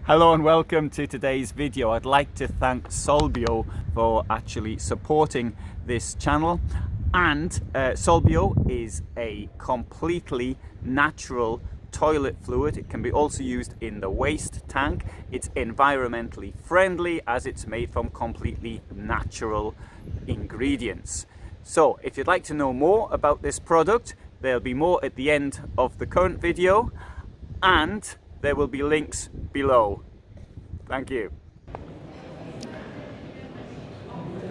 Hello and welcome to today's video. I'd like to thank Solbio for actually supporting this channel. And Solbio is a completely natural toilet fluid. It can be also used in the waste tank. It's environmentally friendly as it's made from completely natural ingredients. So if you'd like to know more about this product, there'll be more at the end of the current video, and there will be links below. Thank you.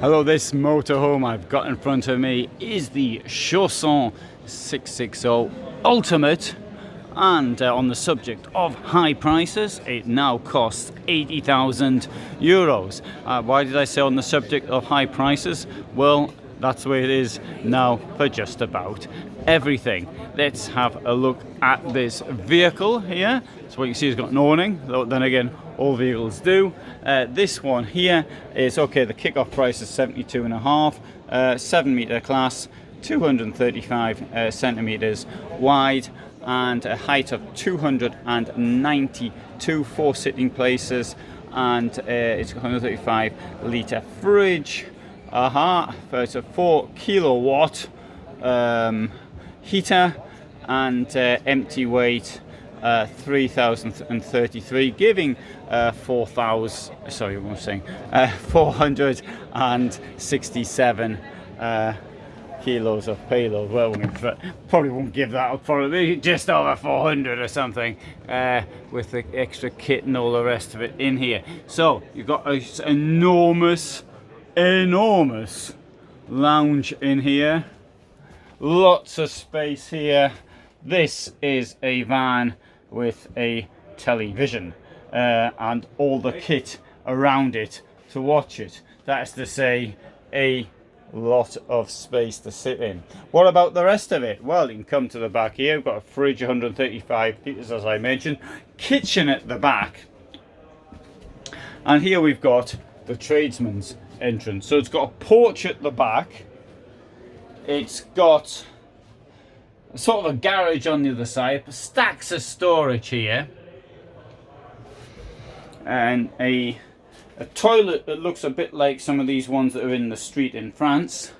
Hello, this motorhome I've got in front of me is the Chausson 660 Ultimate, and on the subject of high prices, it now costs 80,000 euros. Why did I say on the subject of high prices? Well, that's the way it is now for just about everything. Let's have a look at this vehicle here. So what you can see, it's got an awning, though then again all vehicles do. This one here is okay. The kickoff price is 72.5, 7 meter class, 235 centimeters wide, and a height of 292, 4 sitting places, and it's got 135 litre fridge. It's a 4 kilowatt heater, and empty weight 3,033, giving 467 kilos of payload. Well, we probably won't give that up, probably just over 400 or something, with the extra kit and all the rest of it in here. So you've got an enormous lounge in here, lots of space here. This is a van with a television and all the kit around it to watch it. That is to say, a lot of space to sit in. What about the rest of it? Well, you can come to the back here. We've got a fridge, 135 litres, as I mentioned, kitchen at the back, and here we've got the tradesman's entrance. So it's got a porch at the back, it's got sort of a garage on the other side, stacks of storage here, and a toilet that looks a bit like some of these ones that are in the street in France.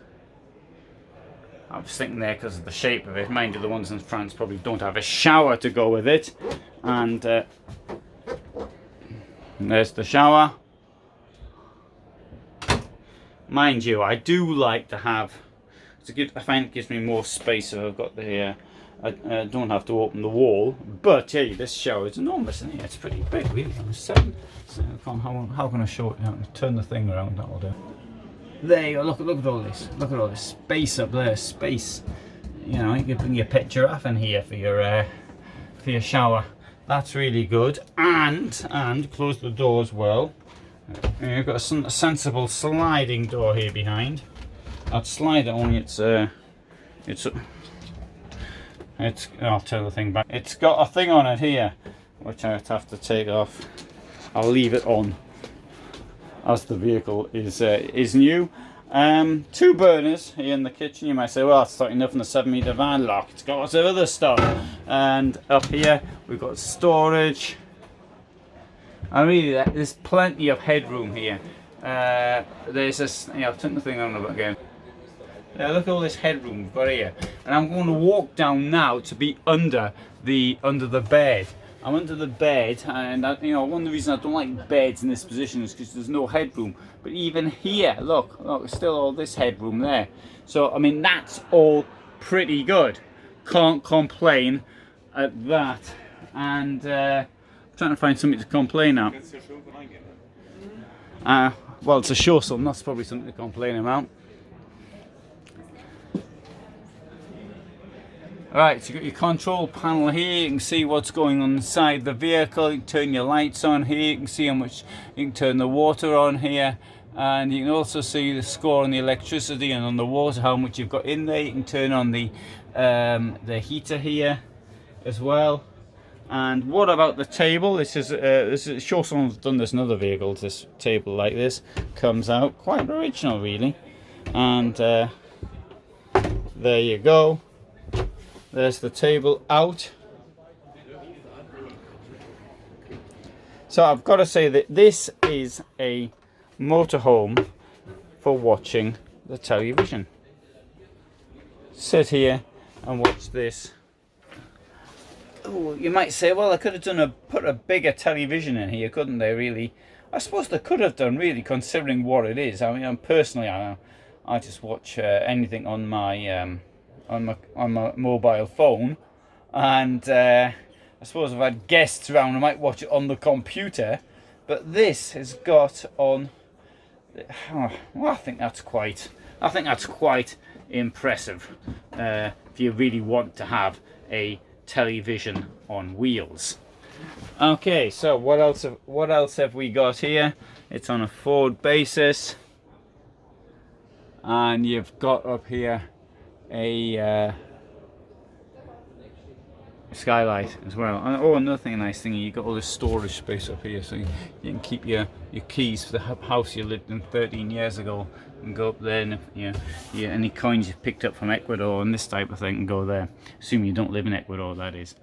I was thinking there because of the shape of it. Mind you, the ones in France probably don't have a shower to go with it. And there's the shower. Mind you, I do like to have, I find it gives me more space if I've got the I don't have to open the wall. But hey, this shower is enormous in here. It's pretty big, really. How can I show it? Turn the thing around. That'll do. There you go. Look at all this. Look at all this space up there. Space. You know, you can bring your pet giraffe in here for your shower. That's really good. And close the door as well. You've got a sensible sliding door here behind. I'd slide it, only I'll turn the thing back. It's got a thing on it here, which I'd have to take off. I'll leave it on as the vehicle is new. 2 burners here in the kitchen. You might say, well, that's not enough in a 7 meter van. Look, it's got lots of other stuff. And up here we've got storage. And really, there's plenty of headroom here. There's this. I'll turn the thing on again. Look at all this headroom we've got here, and I'm going to walk down now to be under the bed. I'm under the bed, and one of the reasons I don't like beds in this position is because there's no headroom. But even here, look, there's still all this headroom there. So I mean, that's all pretty good. Can't complain at that. And I'm trying to find something to complain at. Well, it's a Chausson. That's probably something to complain about. Alright, so you've got your control panel here. You can see what's going on inside the vehicle. You can turn your lights on here. You can see how much you can turn the water on here, and you can also see the score on the electricity and on the water, how much you've got in there. You can turn on the heater here as well. And what about the table? This is Chausson's done this in other vehicles. This table like this comes out quite original, really. And there you go. There's the table out. So I've got to say that this is a motorhome for watching the television. Sit here and watch this. Oh, you might say, well, I could have put a bigger television in here, couldn't they? Really, I suppose they could have done, really, considering what it is. I mean, personally, I just watch anything on my mobile phone, and I suppose if I had guests around, I might watch it on the computer. But this has got on. Oh, well, I think that's quite impressive. If you really want to have a television on wheels. Okay, so what else have we got here? It's on a Ford basis, and you've got up here a skylight as well. And, oh, another nice thing, you got all this storage space up here, so you can keep your keys for the house you lived in 13 years ago, and go up there, and any coins you've picked up from Ecuador and this type of thing, and go there. Assuming you don't live in Ecuador, that is.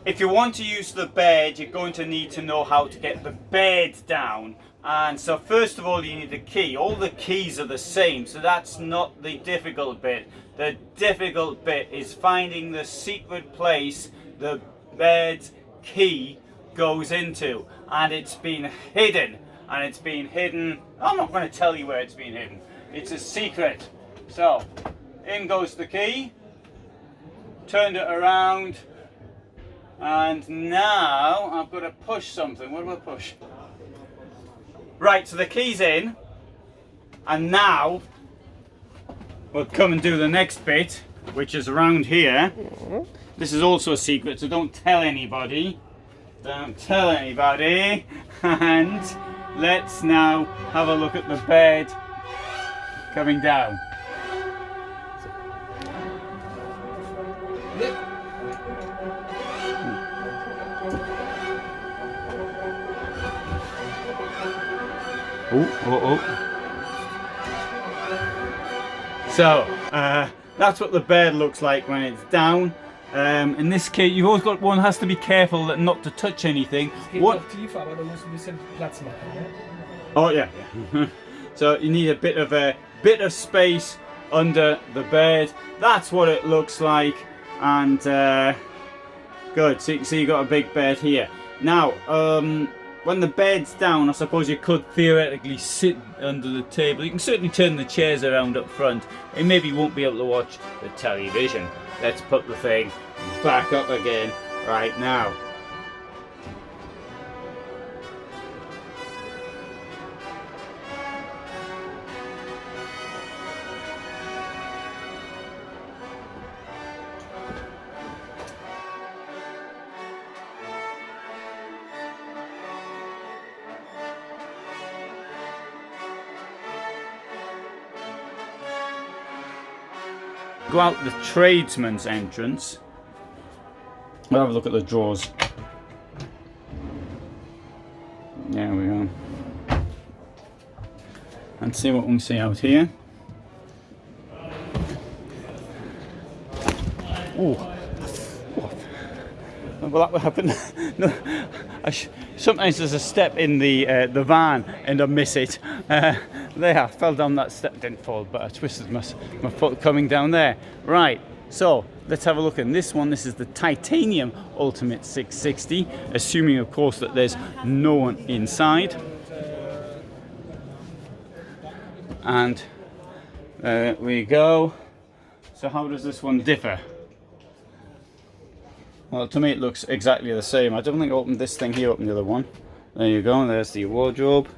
If you want to use the bed, you're going to need to know how to get the bed down. And so first of all, you need a key. All the keys are the same, so that's not the difficult bit. The difficult bit is finding the secret place the bed's key goes into. And it's been hidden. And it's been hidden. I'm not going to tell you where it's been hidden. It's a secret. So, in goes the key. Turned it around. And now I've got to push something. What do I push? Right, so the key's in, and now we'll come and do the next bit, which is around here. This is also a secret, so don't tell anybody. Don't tell anybody. And let's now have a look at the bed coming down. So that's what the bed looks like when it's down. In this case, you've always got one has to be careful not to touch anything. What? Oh yeah. So you need a bit of space under the bed. That's what it looks like, and good. So you got a big bed here. Now, when the bed's down, I suppose you could theoretically sit under the table. You can certainly turn the chairs around up front, and maybe you won't be able to watch the television. Let's put the thing back up again right now. Go out the tradesman's entrance. We'll have a look at the drawers. There we go. And see what we can see out here. Oh, well, that would happen. No, sometimes there's a step in the van and I miss it. There, I fell down that step, didn't fall, but I twisted my foot coming down there. Right, so let's have a look at this one. This is the Titanium Ultimate 660, assuming of course that there's no one inside. And there we go. So how does this one differ? Well, to me it looks exactly the same. I don't think I opened this thing here, opened the other one. There you go, there's the wardrobe.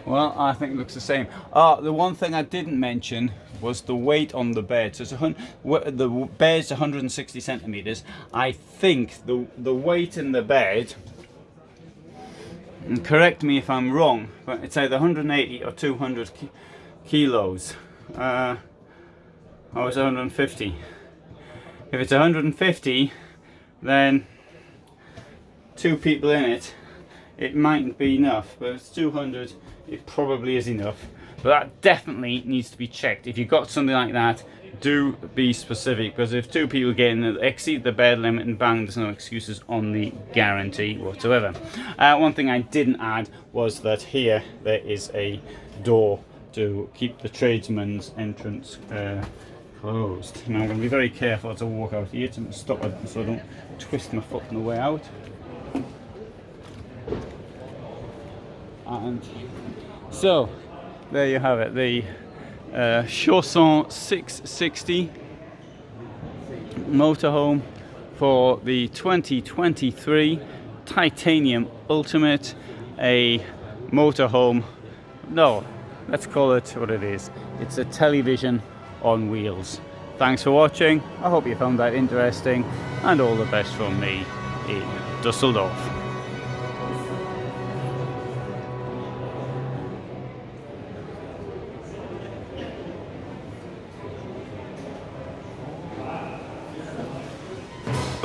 Well, I think it looks the same. The one thing I didn't mention was the weight on the bed. So it's the bed's 160 centimeters. I think the weight in the bed, and correct me if I'm wrong, but it's either 180 or 200 kilos. Or it's 150. If it's 150, then two people in it, it mightn't be enough, but if it's 200, it probably is enough. but that definitely needs to be checked. If you've got something like that, do be specific, because if two people exceed the bed limit, and bang, there's no excuses on the guarantee whatsoever. One thing I didn't add was that here there is a door to keep the tradesman's entrance closed. Now I'm going to be very careful as I walk out here to stop it so I don't twist my foot on the way out. And so there you have it, the Chausson 660 motorhome for the 2023 Titanium Ultimate, a motorhome. No, let's call it what it is. It's a television on wheels. Thanks for watching. I hope you found that interesting, and all the best from me in Dusseldorf.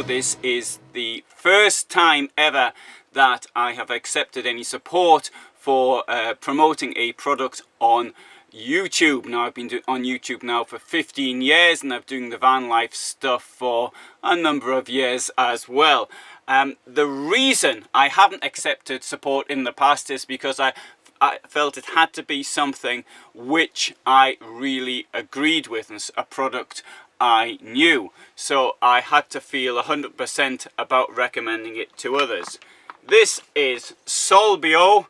This is the first time ever that I have accepted any support for promoting a product on YouTube. Now, I've been on YouTube now for 15 years, and I've been doing the van life stuff for a number of years as well. The reason I haven't accepted support in the past is because I felt it had to be something which I really agreed with, and a product I knew, so I had to feel 100% about recommending it to others. This is Solbio,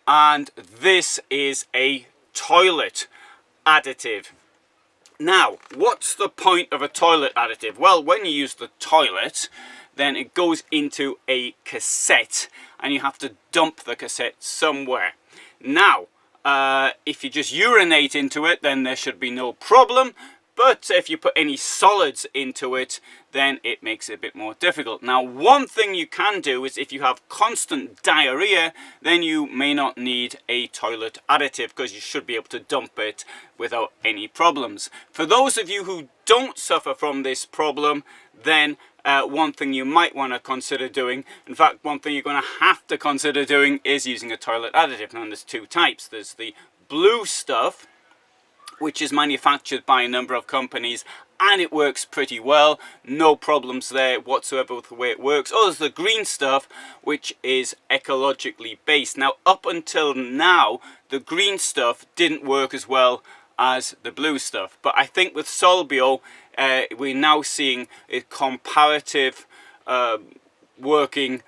and this is a toilet additive. Now, what's the point of a toilet additive? Well, when you use the toilet, then it goes into a cassette, and you have to dump the cassette somewhere. Now, if you just urinate into it, then there should be no problem. But if you put any solids into it, then it makes it a bit more difficult. Now, one thing you can do is if you have constant diarrhea, then you may not need a toilet additive, because you should be able to dump it without any problems. For those of you who don't suffer from this problem, then one thing you might want to consider doing, in fact, one thing you're going to have to consider doing, is using a toilet additive. Now, there's two types. There's the blue stuff, which is manufactured by a number of companies, and it works pretty well. No problems there whatsoever with the way it works. Oh, there's the green stuff, which is ecologically based. Now, up until now, the green stuff didn't work as well as the blue stuff. But I think with Solbio, we're now seeing a comparative working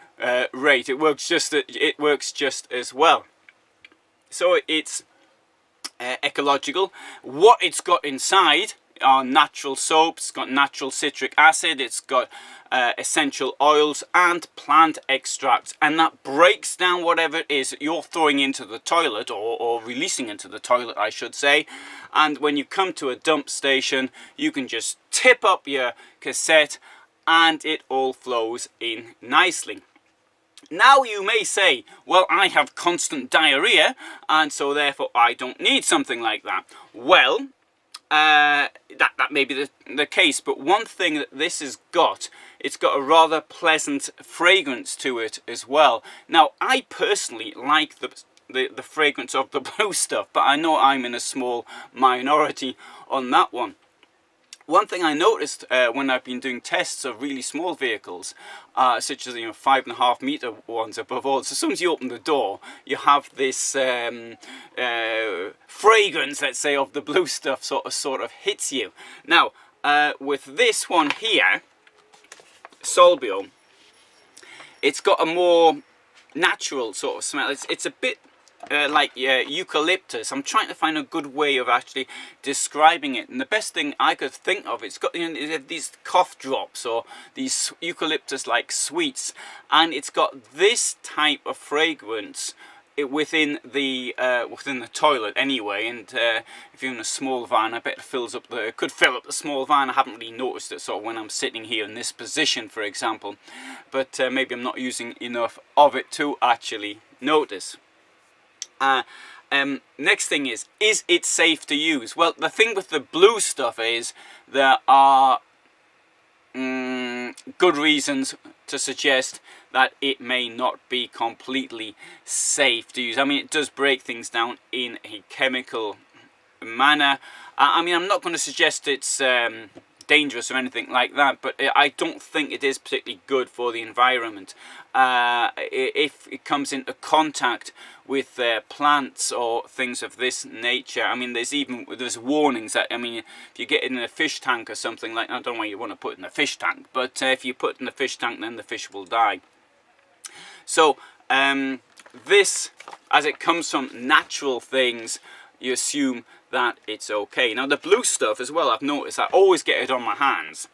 rate. It works just as well. So it's ecological. What it's got inside are natural soaps, it's got natural citric acid, it's got essential oils and plant extracts, and that breaks down whatever it is that you're throwing into the toilet, or releasing into the toilet, I should say. And when you come to a dump station, you can just tip up your cassette and it all flows in nicely. Now, you may say, well, I have constant diarrhea, and so therefore I don't need something like that. Well, that may be the case, but one thing that this has got, it's got a rather pleasant fragrance to it as well. Now, I personally like the fragrance of the blue stuff, but I know I'm in a small minority on that one. One thing I noticed when I've been doing tests of really small vehicles, such as 5.5 meter ones above all, so as soon as you open the door, you have this fragrance, let's say, of the blue stuff sort of hits you. Now, with this one here, Solbio, it's got a more natural sort of smell. It's a bit like eucalyptus. I'm trying to find a good way of actually describing it, and the best thing I could think of, it's got these cough drops or these eucalyptus like sweets, and it's got this type of fragrance within the toilet anyway. And if you're in a small van, I bet it could fill up the small van. I haven't really noticed it sort of when I'm sitting here in this position, for example, but maybe I'm not using enough of it to actually notice. Next thing is it safe to use? Well, the thing with the blue stuff is there are good reasons to suggest that it may not be completely safe to use. I mean, it does break things down in a chemical manner. I mean, I'm not going to suggest it's dangerous or anything like that, but I don't think it is particularly good for the environment. If it comes into contact with plants or things of this nature, I mean, there's warnings that, I mean, if you get it in a fish tank or something like that, I don't know why you want to put it in a fish tank, but if you put it in a fish tank, then the fish will die. So this, as it comes from natural things, you assume that it's okay. Now the blue stuff as well, I've noticed I always get it on my hands.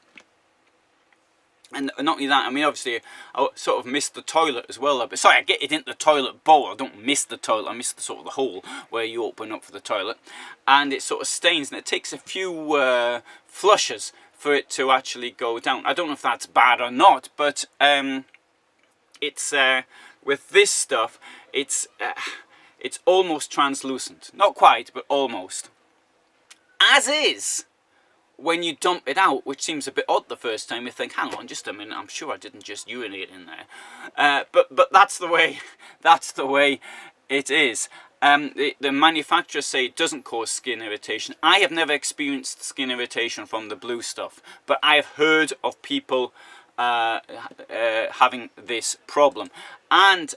And not only that, I mean, obviously I sort of miss the toilet as well. Sorry, I get it into the toilet bowl. I don't miss the toilet, I miss the sort of the hole where you open up for the toilet. And it sort of stains, and it takes a few flushes for it to actually go down. I don't know if that's bad or not, but it's with this stuff, it's almost translucent. Not quite, but almost. As is when you dump it out, which seems a bit odd the first time. You think, hang on just a minute, I'm sure I didn't just urinate in there. But that's the way it is. The manufacturers say it doesn't cause skin irritation. I have never experienced skin irritation from the blue stuff, but I have heard of people having this problem. And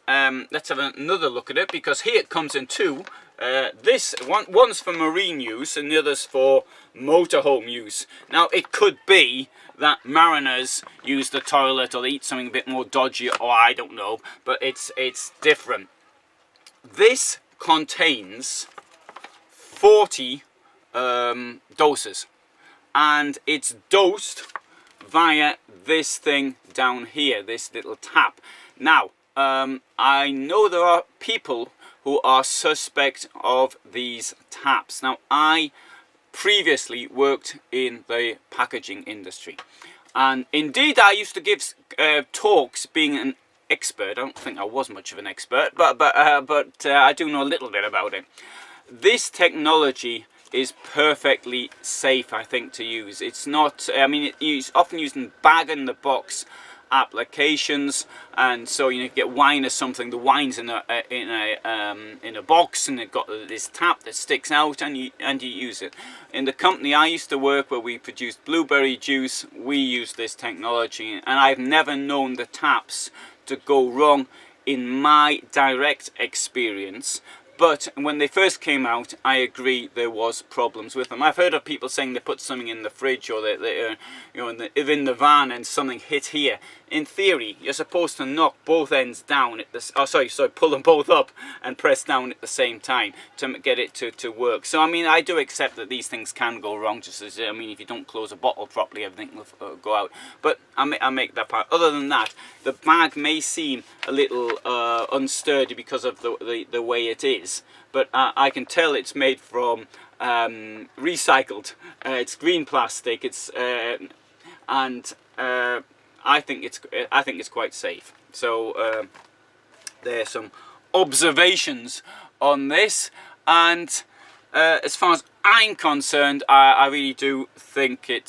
let's have another look at it, because here it comes in two. One's for marine use and the other's for motorhome use. Now it could be that mariners use the toilet or they eat something a bit more dodgy, or I don't know, but it's different. This contains 40 doses, and it's dosed via this thing down here, this little tap. Now I know there are people who are suspect of these taps. Now I previously worked in the packaging industry, and indeed I used to give talks being an expert. I don't think I was much of an expert, but I do know a little bit about it. This technology is perfectly safe, I think, to use. It's not, I mean, it's often used in bag-in-the-box applications, and so you get wine or something. The wine's in a box, and it got this tap that sticks out, and you use it. In the company I used to work, where we produced blueberry juice, we used this technology, and I've never known the taps to go wrong in my direct experience. But when they first came out, I agree there was problems with them. I've heard of people saying they put something in the fridge, or they you know, in the van, and something hit here. In theory, you're supposed to knock both ends down at this. Oh, sorry, pull them both up and press down at the same time to get it to work. So I mean, I do accept that these things can go wrong. Just as, I mean, if you don't close a bottle properly, everything will go out. But I make that part. Other than that, the bag may seem a little unsturdy because of the way it is. But I can tell it's made from recycled. It's green plastic. It's I think it's quite safe. So there's some observations on this, and as far as I'm concerned, I really do think it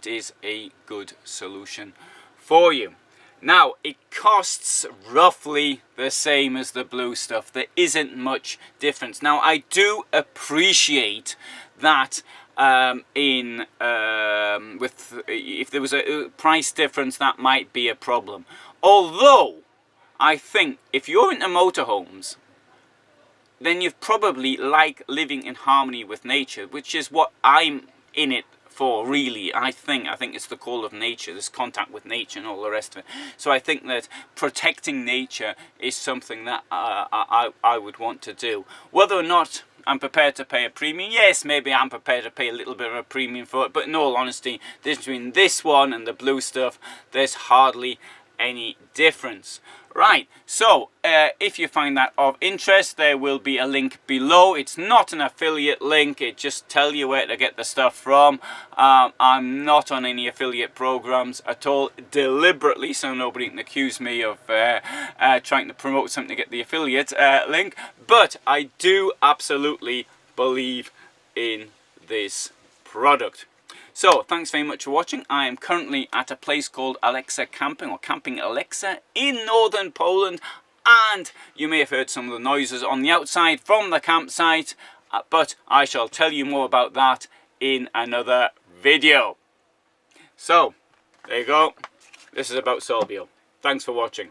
is a good solution for you. Now, it costs roughly the same as the blue stuff. There isn't much difference. Now, I do appreciate that if there was a price difference, that might be a problem. Although, I think if you're into motorhomes, then you probably like living in harmony with nature, which is what I'm in it for, really. I think it's the call of nature, this contact with nature and all the rest of it. So I think that protecting nature is something that I would want to do. Whether or not I'm prepared to pay a premium, yes, maybe I'm prepared to pay a little bit of a premium for it, but in all honesty, between this one and the blue stuff, there's hardly any difference. Right, so if you find that of interest, there will be a link below. It's not an affiliate link, it just tells you where to get the stuff from. I'm not on any affiliate programs at all, deliberately, so nobody can accuse me of trying to promote something to get the affiliate link. But I do absolutely believe in this product. So, thanks very much for watching. I am currently at a place called Alexa Camping, or Camping Alexa, in northern Poland. And you may have heard some of the noises on the outside from the campsite. but I shall tell you more about that in another video. So there you go, this is about Solbio. Thanks for watching.